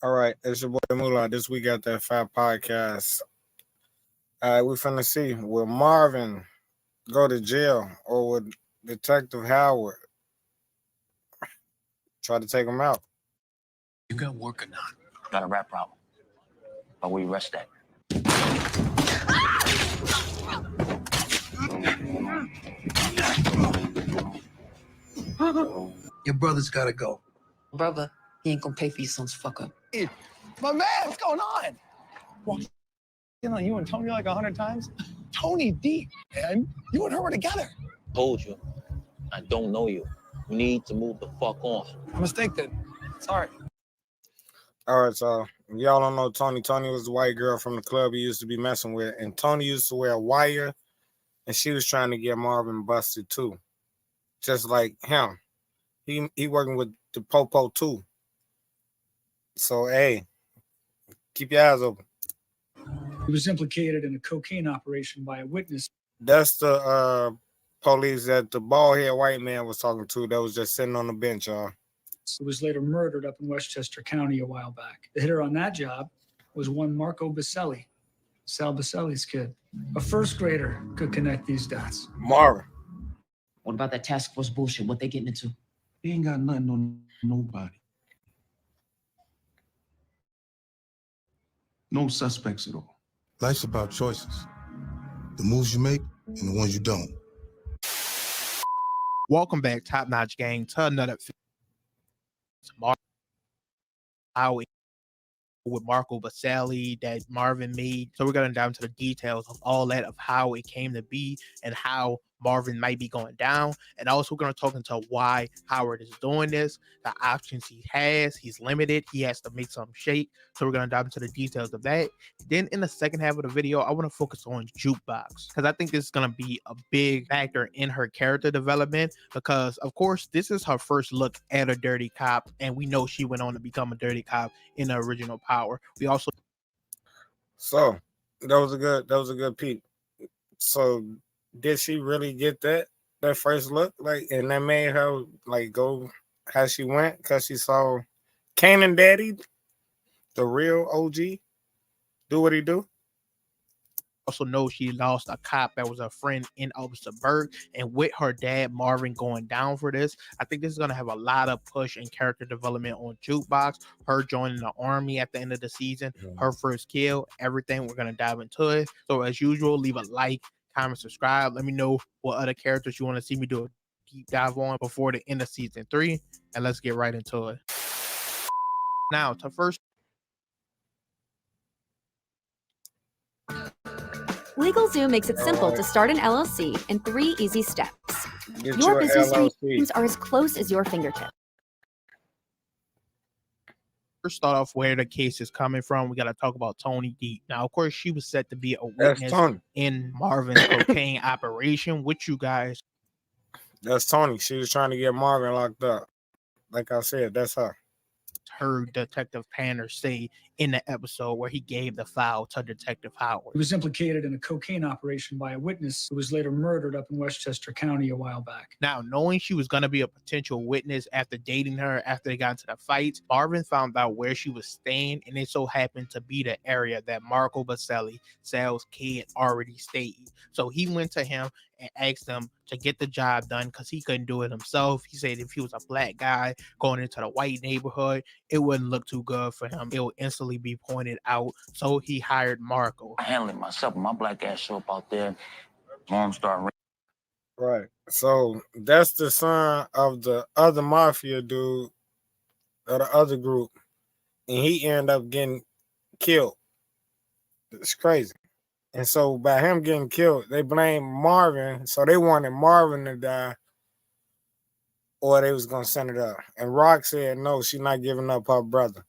All right, it's your boy Moolah. This week at that Fat Podcast. All right, we finna see will Marvin go to jail or would Detective Howard try to take him out? You got work or not? Got a rap problem. How will you arrest that? Your brother's gotta go. Brother, he ain't gonna pay for your son's fuck up. Hey, my man, what's going on? Walked in on you and Tony like 100 times. Tony deep, man. You and her were together. Told you, I don't know you. You need to move the fuck on. A mistake then. Sorry. All right, so y'all don't know Tony. Tony was the white girl from the club he used to be messing with, and Tony used to wear a wire, and she was trying to get Marvin busted too, just like him. He working with the Popo too. So hey, keep your eyes open. He was implicated in a cocaine operation by a witness. That's the police that the bald-headed white man was talking to that was just sitting on the bench, y'all. Who was later murdered up in Westchester County a while back. The hitter on that job was one Marco Baselli, Sal Baselli's kid. A first grader could connect these dots. Marvin. What about that task force bullshit? What they getting into? They ain't got nothing on nobody. No suspects at all. Life's about choices. The moves you make and the ones you don't. Welcome back, Top Notch Gang, to another how with Marco Baselli that Marvin made. So we're going to dive into the details of all that, of how it came to be and how Marvin might be going down. And also we're going to talk into why Howard is doing this, the options he has. He's limited. He has to make some shake. So we're going to dive into the details of that. Then in the second half of the video, I want to focus on Jukebox because I think this is going to be a big factor in her character development because, of course, this is her first look at a dirty cop. And we know she went on to become a dirty cop in the original Power. We also... So that was a good peep. So did she really get that first look? Like, and that made her like go how she went because she saw Kanan Daddy, the real OG, do what he do. Also know she lost a cop that was a friend in Officer Burke, and with her dad Marvin going down for this, I think this is going to have a lot of push and character development on Jukebox, her joining the army at the end of the season, her first kill, everything. We're going to dive into it. So as usual, leave a like, comment, subscribe. Let me know what other characters you want to see me do a deep dive on before the end of season 3, and let's get right into it. Now to first. LegalZoom makes it simple to start an LLC in 3 easy steps. Your business LLC. dreams are as close as your fingertips. First, start off where the case is coming from. We got to talk about Tony D. Now, of course, she was set to be a witness in Marvin's cocaine operation. With you guys, that's Tony. She was trying to get Marvin locked up. Like I said, that's her. Heard Detective Panner say in the episode where he gave the file to Detective Howard. He was implicated in a cocaine operation by a witness who was later murdered up in Westchester County a while back. Now, knowing she was going to be a potential witness after dating her, after they got into the fight, Marvin found out where she was staying, and it so happened to be the area that Marco Baselli, Sal's kid, already stayed. So he went to him and asked him to get the job done because he couldn't do it himself. He said if he was a black guy going into the white neighborhood, it wouldn't look too good for him. It would instantly be pointed out. So he hired Marco. I handle it myself. My black ass show up out there. Mom started. Right. So that's the son of the other mafia dude or the other group, and he ended up getting killed. It's crazy. And so by him getting killed, they blamed Marvin. So they wanted Marvin to die or they was going to send it up. And Rock said, no, she's not giving up her brother.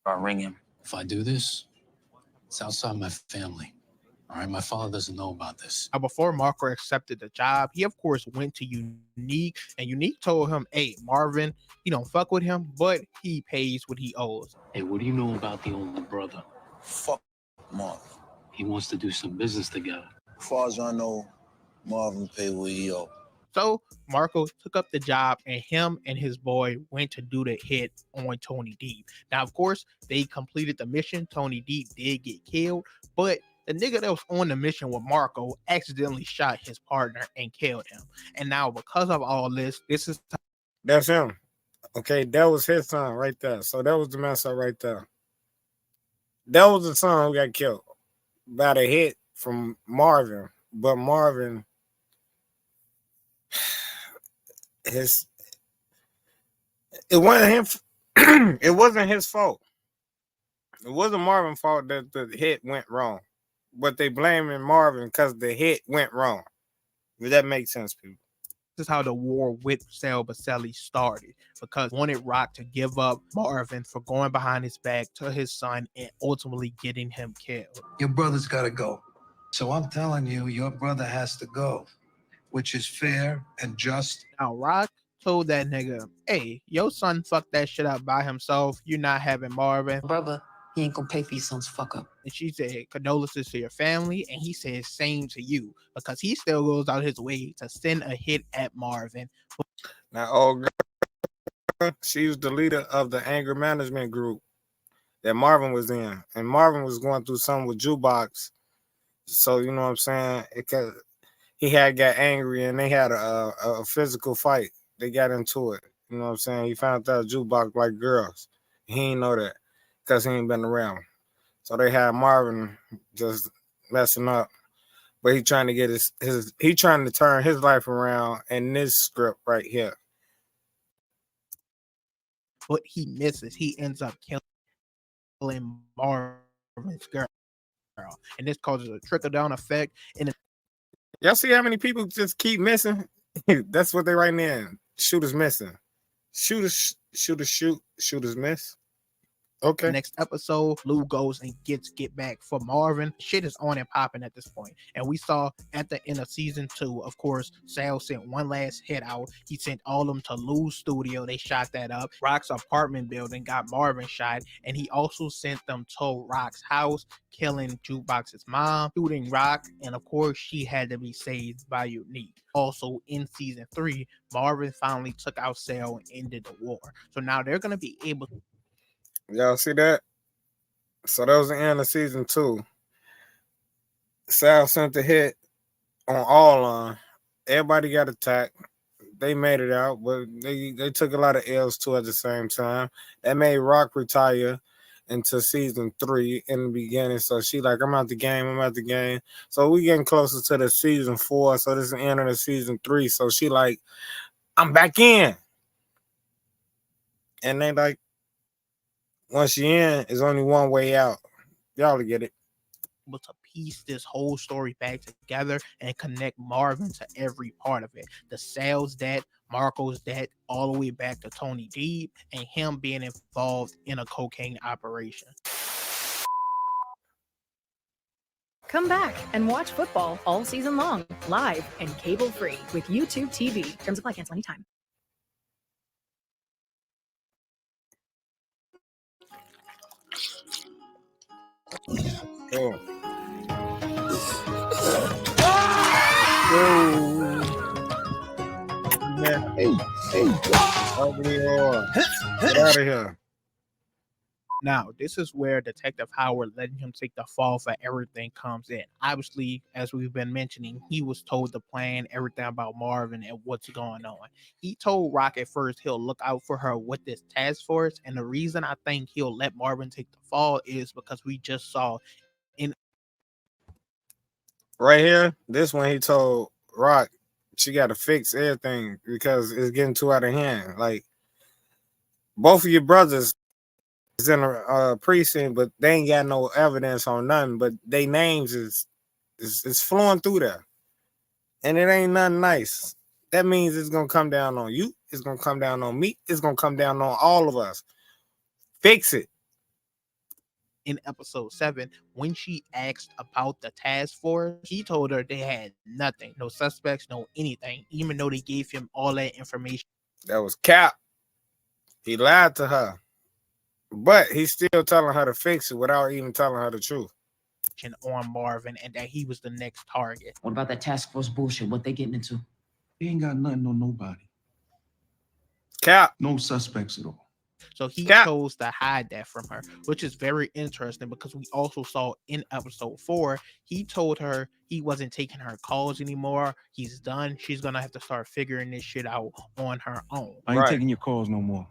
I'll ring him. If I do this, it's outside my family. All right, my father doesn't know about this. Now, before Marco accepted the job, he of course went to Unique, and Unique told him, hey, Marvin, you don't fuck with him, but he pays what he owes. Hey, what do you know about the older brother? Fuck Marvin. He wants to do some business together. As far as I know, Marvin paid what he owed. So Marco took up the job, and him and his boy went to do the hit on Tony Deep. Now, of course, they completed the mission. Tony Deep did get killed, but the nigga that was on the mission with Marco accidentally shot his partner and killed him. And now, because of all this is That's him. Okay, that was his son right there. So that was the mess up right there. That was the son who got killed by the hit from Marvin. But Marvin, it wasn't him. It wasn't his fault. It wasn't Marvin's fault that the hit went wrong. But they blaming Marvin because the hit went wrong. Does that make sense, people? This is how the war with Sal Baselli started, because wanted Rock to give up Marvin for going behind his back to his son and ultimately getting him killed. Your brother's got to go. So I'm telling you, your brother has to go, which is fair and just. Now, Rock told that nigga, hey, your son fucked that shit up by himself. You're not having Marvin. Brother, he ain't gonna pay for your son's fuck up. And she said, condolences to your family. And he said, same to you, because he still goes out his way to send a hit at Marvin. Now, old girl, she was the leader of the anger management group that Marvin was in. And Marvin was going through something with Jukebox. So, you know what I'm saying? He had got angry and they had a physical fight. They got into it. You know what I'm saying? He found out Jukebox like girls. He ain't know that because he ain't been around. So they had Marvin just messing up. But he trying to get he trying to turn his life around in this script right here. But he misses. He ends up killing Marvin's girl. And this causes a trickle-down effect. And y'all see how many people just keep missing? That's what they writing in. Shooters missing. Shooters miss. Okay. Next episode, Lou goes and get back for Marvin. Shit is on and popping at this point. And we saw at the end of season 2, of course, Sal sent one last hit out. He sent all of them to Lou's studio. They shot that up. Rock's apartment building got Marvin shot. And he also sent them to Rock's house, killing Jukebox's mom, shooting Rock. And of course, she had to be saved by Unique. Also, in season 3, Marvin finally took out Sal and ended the war. So now they're going to be able to. Y'all see that? So that was the end of season 2. Sal sent the hit on all on. Everybody got attacked. They made it out, but they took a lot of L's too at the same time. That made Rock retire into season 3 in the beginning. So she like, I'm out the game. So we getting closer to the season 4. So this is the end of the season 3. So she like, I'm back in. And they like, once you're in, there's only one way out. Y'all get it. Able to piece this whole story back together and connect Marvin to every part of it. The Sal's debt, Marco's debt, all the way back to Tony Deep and him being involved in a cocaine operation. Come back and watch football all season long, live and cable-free with YouTube TV. Terms apply. Cancel anytime. Oh. Get out of here. Now, this is where Detective Howard letting him take the fall for everything comes in. Obviously, as we've been mentioning, he was told the plan, everything about Marvin and what's going on. He told Rock at first he'll look out for her with this task force. And the reason I think he'll let Marvin take the fall is because we just saw in right here, this one he told Rock she got to fix everything because it's getting too out of hand. Like, both of your brothers is in a precinct, but they ain't got no evidence on nothing. But they names is flowing through there, and it ain't nothing nice. That means it's gonna come down on you. It's gonna come down on me. It's gonna come down on all of us. Fix it. In episode 7, when she asked about the task force, he told her they had nothing, no suspects, no anything, even though they gave him all that information. That was cap. He lied to her, but he's still telling her to fix it without even telling her the truth. On Marvin and that he was the next target. What about that task force bullshit? What they getting into? He ain't got nothing on nobody. Cap. No suspects at all. So he Cap. chose to hide that from her, which is very interesting because we also saw in episode 4, he told her he wasn't taking her calls anymore. He's done. She's going to have to start figuring this shit out on her own. I ain't taking your calls no more.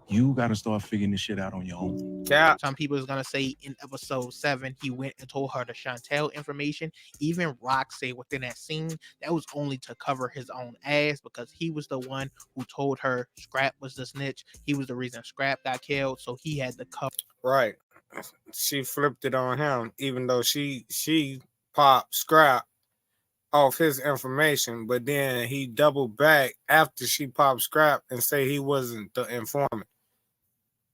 You got to start figuring this shit out on your own. Cap. Some people is going to say in episode 7, he went and told her the Chantel information. Even Rock said within that scene, that was only to cover his own ass because he was the one who told her Scrap was the snitch. He was the reason Scrap got killed, so he had to cover. Right. She flipped it on him, even though she popped Scrap off his information, but then he doubled back after she popped Scrap and say he wasn't the informant.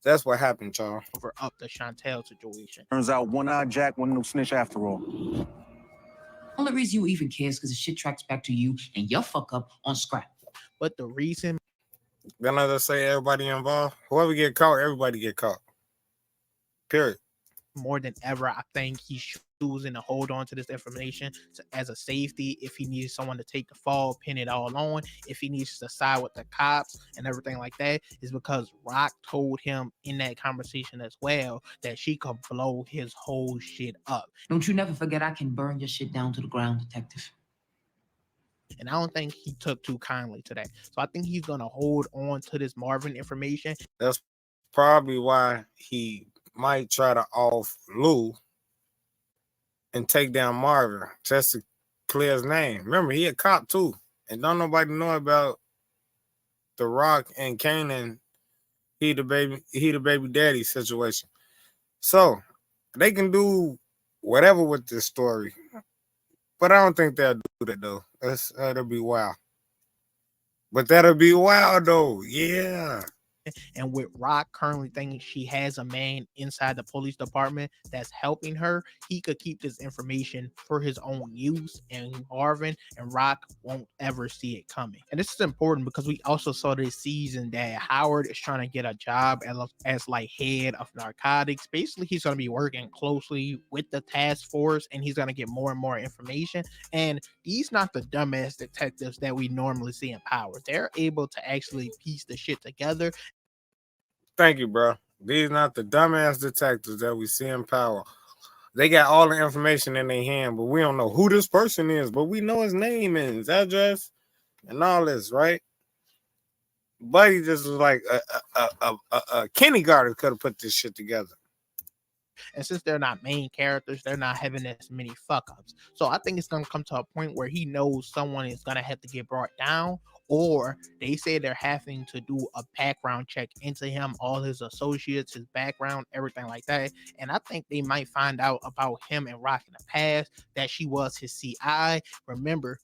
That's what happened, y'all. Over up the Chantel situation. Turns out one-eyed Jack wasn't no snitch after all. Only reason you even care is because the shit tracks back to you and your fuck up on Scrap. But the reason. Then I just say everybody involved. Whoever get caught, everybody get caught. Period. More than ever, I think he's choosing to hold on to this information as a safety. If he needs someone to take the fall, pin it all on. If he needs to side with the cops and everything like that, is because Rock told him in that conversation as well that she could blow his whole shit up. Don't you never forget I can burn your shit down to the ground, detective. And I don't think he took too kindly to that. So I think he's going to hold on to this Marvin information. That's probably why he might try to off Lou and take down Marvin just to clear his name. Remember, he a cop too. And don't nobody know about the Rock and Kanan, he the baby daddy situation. So they can do whatever with this story. But I don't think they'll do that though. That'll be wild. But that'll be wild though. Yeah. And with Rock currently thinking she has a man inside the police department that's helping her, he could keep this information for his own use, and Marvin and Rock won't ever see it coming. And this is important because we also saw this season that Howard is trying to get a job as like head of narcotics. Basically, he's going to be working closely with the task force, and he's going to get more and more information. And these not the dumbass detectives that we normally see in Power. They're able to actually piece the shit together. Thank you, bro. These not the dumbass detectives that we see in Power. They got all the information in their hand, but we don't know who this person is, but we know his name and his address and all this, right? Buddy just was like a kindergarten could have put this shit together. And since they're not main characters, they're not having as many fuck ups. So I think it's going to come to a point where he knows someone is going to have to get brought down, or they say they're having to do a background check into him, all his associates, his background, everything like that. And I think they might find out about him and Rock in the past, that she was his CI. Remember,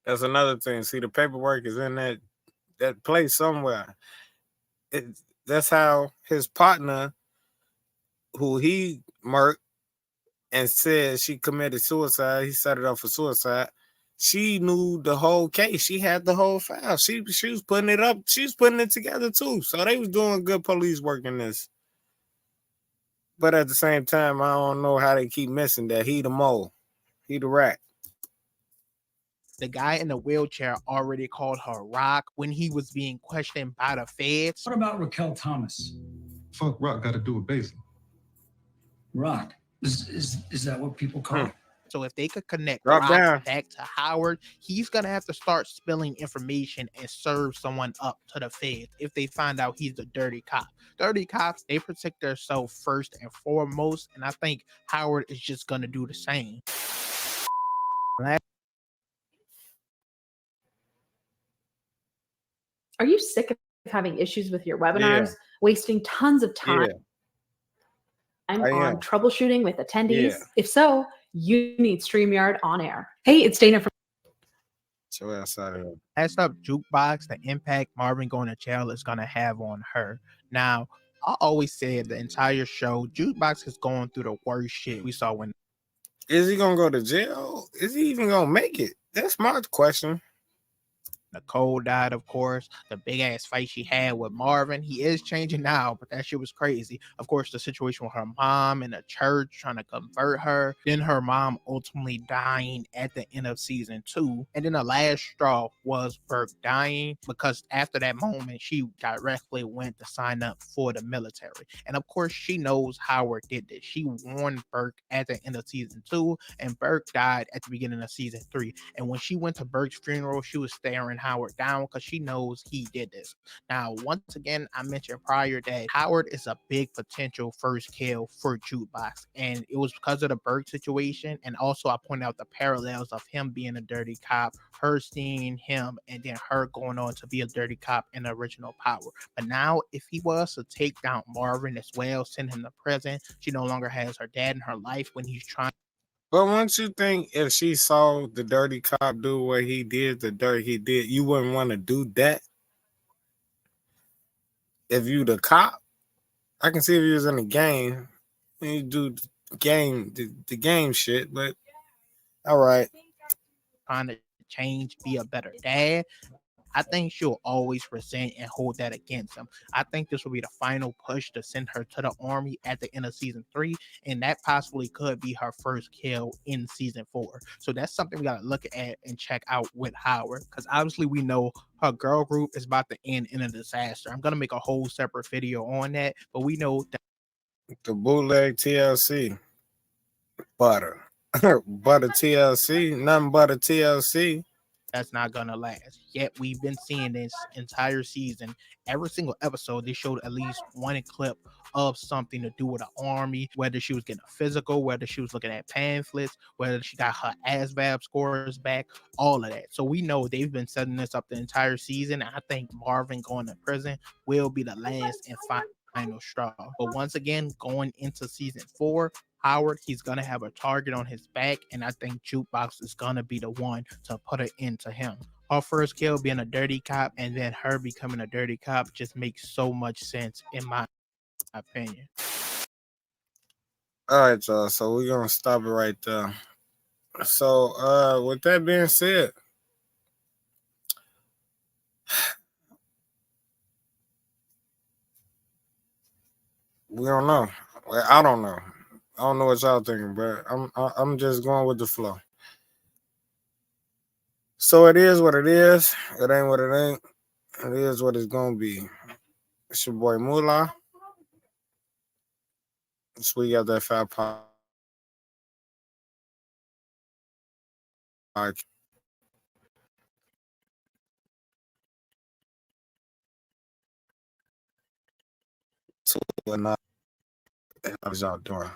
that's another thing. See, the paperwork is in that place somewhere. That's how his partner, who he murked and said she committed suicide, he set it up for suicide. She knew the whole case. She had the whole file. She was putting it up. She was putting it together too. So they was doing good police work in this. But at the same time, I don't know how they keep missing that. He the mole. He the rat. the guy in the wheelchair already called her Rock when he was being questioned by the feds. What about Raquel Thomas? Fuck Rock got to do with Basin. Rock. Is that what people call it? So if they could connect Drop Rock down. back to Howard, he's going to have to start spilling information and serve someone up to the feds if they find out he's a dirty cop. Dirty cops, they protect themselves first and foremost, and I think Howard is just going to do the same. Are you sick of having issues with your webinars, wasting tons of time? Yeah. I'm I on am. troubleshooting with attendees. Yeah. If so, you need StreamYard on air. Hey, it's Dana from So outside of it. That's up Jukebox, the impact Marvin going to jail is going to have on her. Now, I always said the entire show, Jukebox is going through the worst shit we saw when. Is he gonna go to jail? Is he even gonna make it? That's my question. Nicole died, of course. The big ass fight she had with Marvin. He is changing now, but that shit was crazy. Of course, the situation with her mom in the church trying to convert her. Then her mom ultimately dying at the end of season 2. And then the last straw was Burke dying, because after that moment, she directly went to sign up for the military. And of course, she knows Howard did this. She warned Burke at the end of season 2, and Burke died at the beginning of season 3. And when she went to Burke's funeral, she was staring Howard down because she knows he did this. Now, once again, I mentioned prior that Howard is a big potential first kill for Jukebox, and it was because of the Burke situation. And also, I pointed out the parallels of him being a dirty cop, her seeing him, and then her going on to be a dirty cop in the original Power. But now, if he was to take down Marvin as well, send him to prison, she no longer has her dad in her life when he's trying. But wouldn't you think if she saw the dirty cop do what he did, the dirt he did, you wouldn't want to do that? If you the cop, I can see if you was in the game, and you do the game shit, but all right. Trying to change, be a better dad, I think she'll always resent and hold that against him. I think this will be the final push to send her to the army at the end of season 3, and that possibly could be her first kill in season 4. So that's something we got to look at and check out with Howard, because obviously we know her girl group is about to end in a disaster. I'm gonna make a whole separate video on that, but we know that The bootleg TLC butter, butter TLC, nothing but a TLC. that's not gonna last. Yet we've been seeing this entire season. Every single episode, they showed at least one clip of something to do with the army, whether she was getting a physical, whether she was looking at pamphlets, whether she got her ASVAB scores back, all of that. So we know they've been setting this up the entire season. And I think Marvin going to prison will be the last and final straw. But once again, going into season 4, Howard, he's going to have a target on his back, and I think Jukebox is going to be the one to put it into him. Her first kill being a dirty cop, and then her becoming a dirty cop just makes so much sense in my opinion. All right, y'all. So we're gonna stop it right there. So with that being said, we don't know. Well, I don't know. I don't know what y'all thinking, but I'm just going with the flow. So it is what it is. It ain't what it ain't. It is what it's gonna be. It's your boy Moolah. So we got that fat podcast. So what y'all doing?